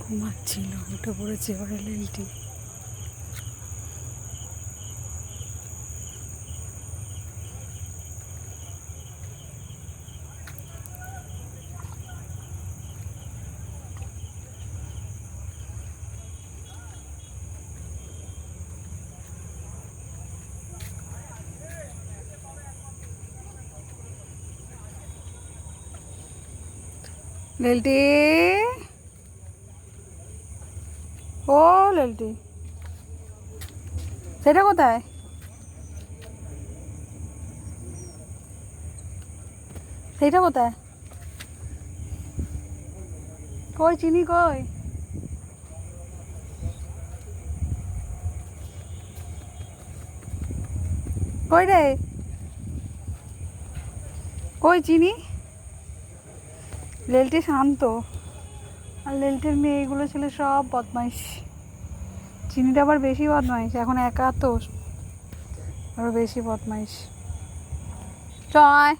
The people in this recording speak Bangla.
ঘুমাচ্ছিল, উঠে পড়েছে এবারে লেলটি। লেলটি, ও লেলটি, সেটা কোথায়? সেইটা কোথায়? কই চিনি কই? কই রে? কই চিনি? লেলটি শান্ত, আর লেলটির মেয়েগুলো ছিল সব বদমাইশ। চিনিটা আবার বেশি বদমাইশ, এখন একা তো আরো বেশি বদমাইশ। চয়।